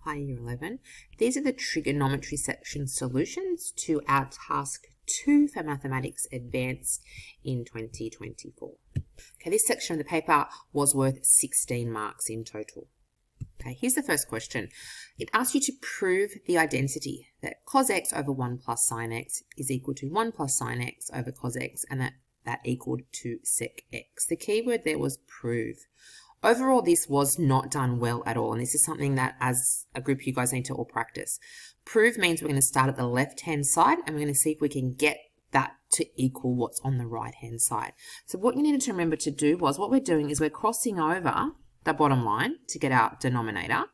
Hi, Year 11. These are the trigonometry section solutions to our task 2 for Mathematics Advanced in 2024. Okay, this section of the paper was worth 16 marks in total. Okay, here's the first question. It asks you to prove the identity that cos x over 1 plus sin x is equal to 1 plus sin x over cos x, and that equaled to sec x. The key word there was prove. Overall, this was not done well at all, and this is something that as a group you guys need to all practice. Prove means we're going to start at the left-hand side, and we're going to see if we can get that to equal what's on the right-hand side. So what you needed to remember to do was, what we're doing is we're crossing over the bottom line to get our denominator,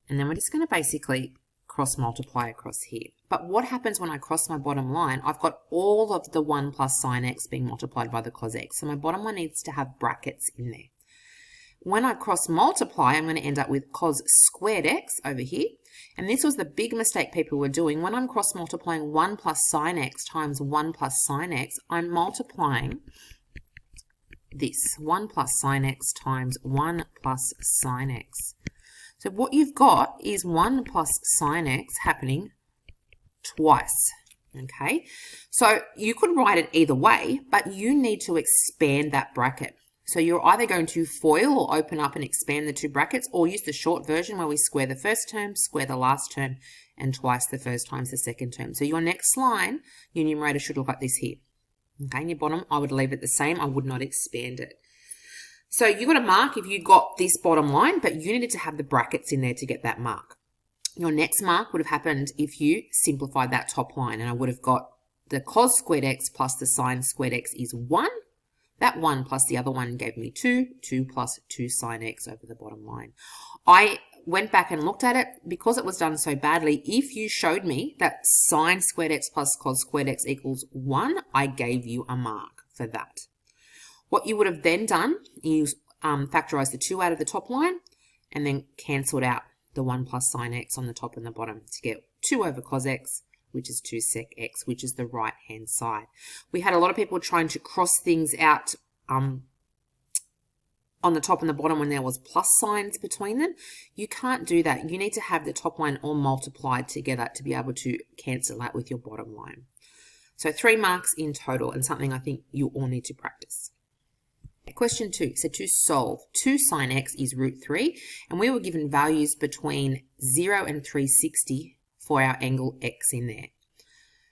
and then we're just going to basically cross multiply across here. But what happens when I cross my bottom line? I've got all of the 1 plus sin x being multiplied by the cos x, so my bottom line needs to have brackets in there. When I cross multiply, I'm going to end up with cos squared x over here. And this was the big mistake people were doing. When I'm cross multiplying 1 plus sin x times 1 plus sin x, I'm multiplying this 1 plus sin x times 1 plus sin x. So what you've got is 1 plus sin x happening twice. Okay, so you could write it either way, but you need to expand that bracket. So you're either going to FOIL or open up and expand the two brackets, or use the short version where we square the first term, square the last term, and twice the first times the second term. So your next line, your numerator should look like this here. Okay, and your bottom, I would leave it the same. I would not expand it. So you got a mark if you got this bottom line, but you needed to have the brackets in there to get that mark. Your next mark would have happened if you simplified that top line, and I would have got the cos squared x plus the sin squared x is 1. That 1 plus the other one gave me 2. 2 plus 2 sin x over the bottom line. I went back and looked at it. Because it was done so badly, if you showed me that sin squared x plus cos squared x equals 1, I gave you a mark for that. What you would have then done is factorise the 2 out of the top line and then cancelled out the 1 plus sin x on the top and the bottom to get 2 over cos x, which is 2 sec x, which is the right-hand side. We had a lot of people trying to cross things out on the top and the bottom when there was plus signs between them. You can't do that. You need to have the top line all multiplied together to be able to cancel that with your bottom line. So 3 marks in total, and something I think you all need to practice. Question 2, so to solve, 2 sin x is root 3, and we were given values between 0 and 360 for our angle x in there.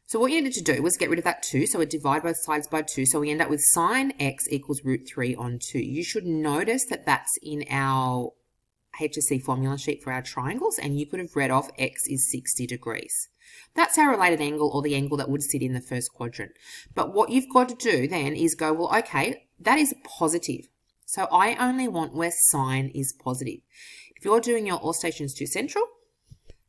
So what you needed to do was get rid of that 2, so we divide both sides by 2, so we end up with sin x equals root 3 on 2. You should notice that that's in our HSC formula sheet for our triangles, and you could have read off x is 60 degrees. That's our related angle, or the angle that would sit in the first quadrant. But what you've got to do then is go, well, okay, that is positive. So I only want where sine is positive. If you're doing your all stations to central,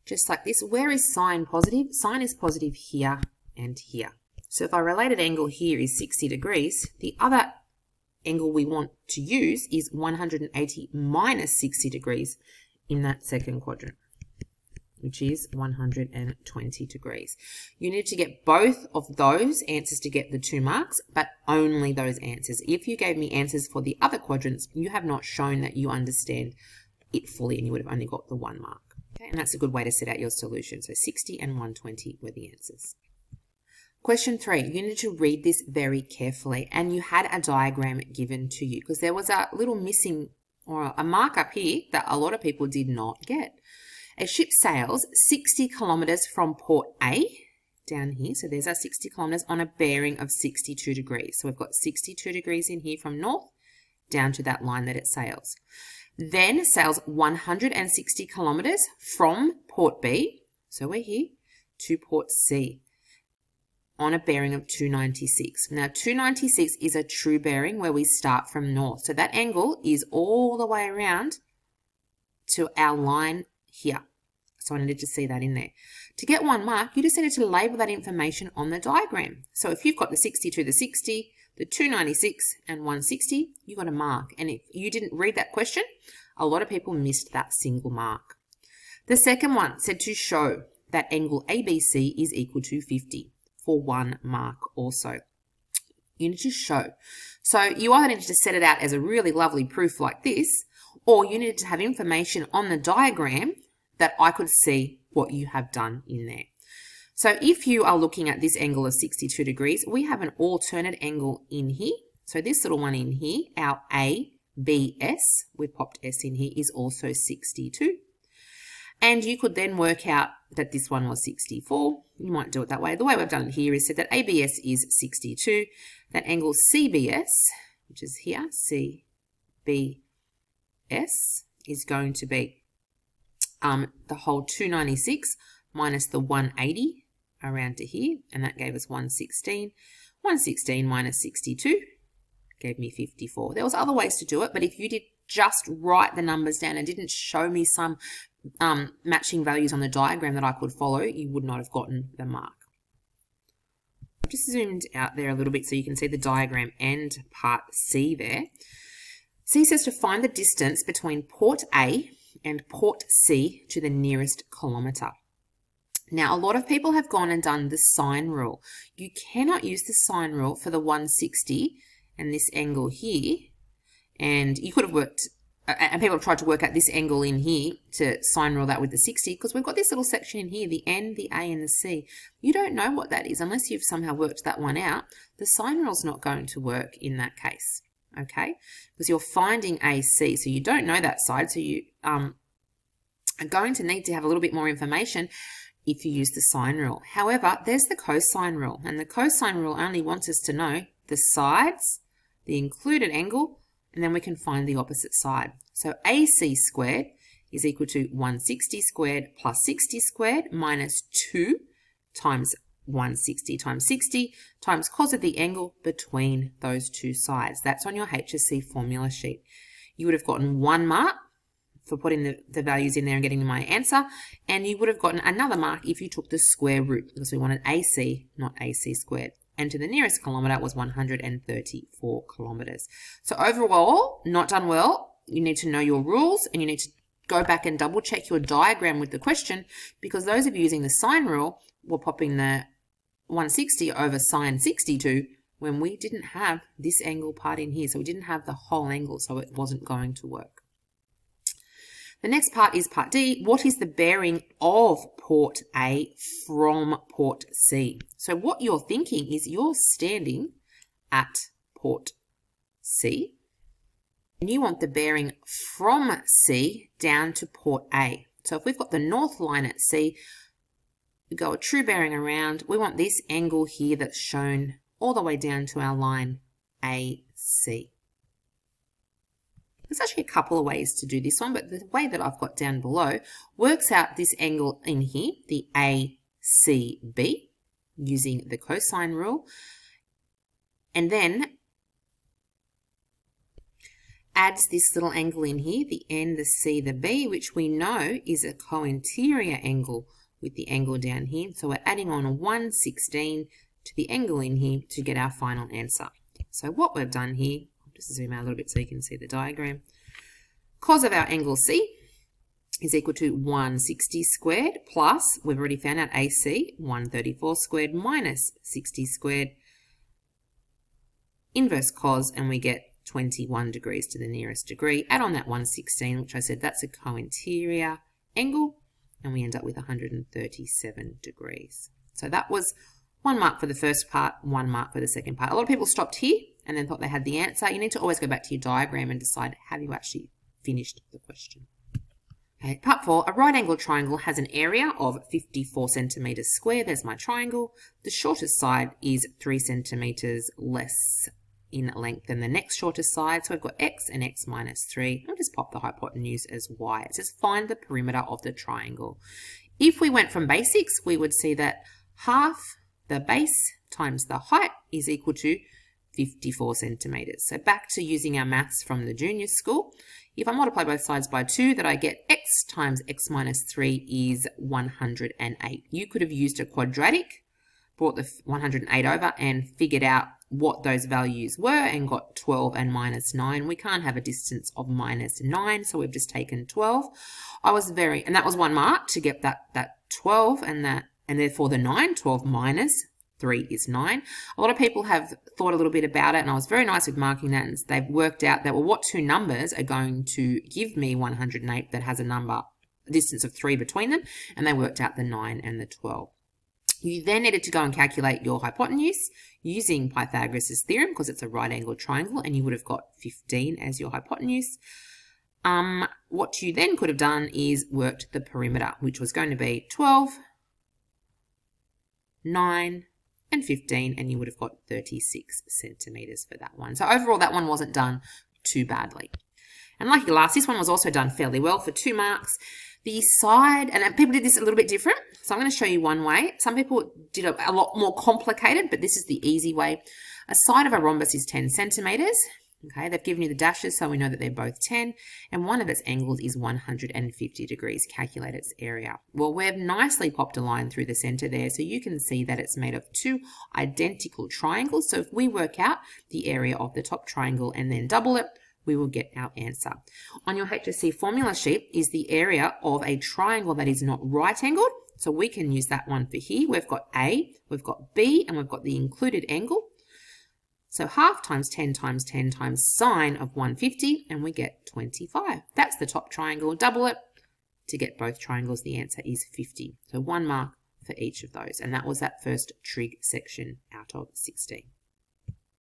just like this, where is sine positive? Sine is positive here and here. So if our related angle here is 60 degrees, the other angle we want to use is 180 minus 60 degrees in that second quadrant, which is 120 degrees. You need to get both of those answers to get the 2 marks, but only those answers. If you gave me answers for the other quadrants, you have not shown that you understand it fully, and you would have only got the 1 mark. Okay, and that's a good way to set out your solution. So 60 and 120 were the answers. Question 3, you need to read this very carefully, and you had a diagram given to you because there was a little missing or a mark up here that a lot of people did not get. A ship sails 60 kilometres from port A down here. So there's our 60 kilometres on a bearing of 62 degrees. So we've got 62 degrees in here from north down to that line that it sails. Then sails 160 kilometres from port B, so we're here, to port C on a bearing of 296. Now 296 is a true bearing where we start from north. So that angle is all the way around to our line here. So I needed to see that in there. To get 1 mark, you just needed to label that information on the diagram. So if you've got the 62, the 60, the 296 and 160, you got a mark. And if you didn't read that question, a lot of people missed that single mark. The second one said to show that angle ABC is equal to 50 for 1 mark also. You need to show. So you either needed to set it out as a really lovely proof like this, or you needed to have information on the diagram that I could see what you have done in there. So if you are looking at this angle of 62 degrees, we have an alternate angle in here. So this little one in here, our ABS, we've popped S in here, is also 62. And you could then work out that this one was 64. You might do it that way. The way we've done it here is said that ABS is 62. That angle CBS, which is here, CBS, is going to be the whole 296 minus the 180 around to here, and that gave us 116. 116 minus 62 gave me 54. There was other ways to do it, but if you did just write the numbers down and didn't show me some matching values on the diagram that I could follow, you would not have gotten the mark. I've just zoomed out there a little bit so you can see the diagram and part C there. C says to find the distance between port A and port C to the nearest kilometre. Now, a lot of people have gone and done the sine rule. You cannot use the sine rule for the 160 and this angle here. And you could have worked, and people have tried to work out this angle in here to sine rule that with the 60, because we've got this little section in here, the N, the A, and the C. You don't know what that is unless you've somehow worked that one out. The sine rule's not going to work in that case, okay? Because you're finding AC, so you don't know that side, so you are going to need to have a little bit more information if you use the sine rule. However, there's the cosine rule, and the cosine rule only wants us to know the sides, the included angle, and then we can find the opposite side. So AC squared is equal to 160 squared plus 60 squared minus 2 times 160 times 60 times cos of the angle between those two sides. That's on your HSC formula sheet. You would have gotten 1 mark for putting the values in there and getting my answer, and you would have gotten another mark if you took the square root, because we wanted AC, not AC squared. And to the nearest kilometre was 134 kilometres. So overall, not done well. You need to know your rules, and you need to go back and double check your diagram with the question, because those of you using the sine rule were popping the 160 over sine 62 when we didn't have this angle part in here. So we didn't have the whole angle, so it wasn't going to work. The next part is part D. What is the bearing of port A from port C? So what you're thinking is you're standing at port C and you want the bearing from C down to port A. So if we've got the north line at C, we go a true bearing around. We want this angle here that's shown all the way down to our line AC. There's actually a couple of ways to do this one, but the way that I've got down below works out this angle in here, the ACB, using the cosine rule, and then adds this little angle in here, the N, the C, the B, which we know is a co-interior angle with the angle down here. So we're adding on 116 to the angle in here to get our final answer. So what we've done here, just zoom out a little bit so you can see the diagram. Cos of our angle C is equal to 160 squared plus, we've already found out AC, 134 squared minus 60 squared, inverse cos, and we get 21 degrees to the nearest degree. Add on that 116, which I said that's a co-interior angle, and we end up with 137 degrees. So that was 1 mark for the first part, 1 mark for the second part. A lot of people stopped here and then thought they had the answer. You need to always go back to your diagram and decide, have you actually finished the question? Okay, part 4, a right angled triangle has an area of 54 centimetres square. There's my triangle. The shortest side is 3 centimetres less in length than the next shortest side. So we've got x and x minus 3. I'll just pop the hypotenuse as y. It says find the perimeter of the triangle. If we went from basics, we would see that half the base times the height is equal to 54 centimetres. So back to using our maths from the junior school. If I multiply both sides by 2, that I get x times x minus 3 is 108. You could have used a quadratic, brought the 108 over and figured out what those values were and got 12 and minus 9. We can't have a distance of minus 9, so we've just taken 12. And that was 1 mark to get that 12 and therefore the 9, 12 minus 3 is 9. A lot of people have thought a little bit about it, and I was very nice with marking that, and they've worked out that, well, what two numbers are going to give me 108 that has a number a distance of 3 between them, and they worked out the 9 and the 12. You then needed to go and calculate your hypotenuse using Pythagoras' theorem, because it's a right-angled triangle, and you would have got 15 as your hypotenuse. What you then could have done is worked the perimeter, which was going to be 12, 9, and 15, and you would have got 36 centimetres for that one. So overall, that one wasn't done too badly. And like last, this one was also done fairly well for 2 marks. The side, and people did this a little bit different, so I'm going to show you one way. Some people did a lot more complicated, but this is the easy way. A side of a rhombus is 10 centimetres. Okay, they've given you the dashes, so we know that they're both 10, and one of its angles is 150 degrees. Calculate its area. Well, we've nicely popped a line through the centre there, so you can see that it's made of 2 identical triangles. So if we work out the area of the top triangle and then double it, we will get our answer. On your HSC formula sheet is the area of a triangle that is not right angled. So we can use that one for here. We've got A, we've got B, and we've got the included angle. So half times 10 times 10 times sine of 150, and we get 25. That's the top triangle. Double it. To get both triangles, the answer is 50. So 1 mark for each of those. And that was that first trig section out of 16.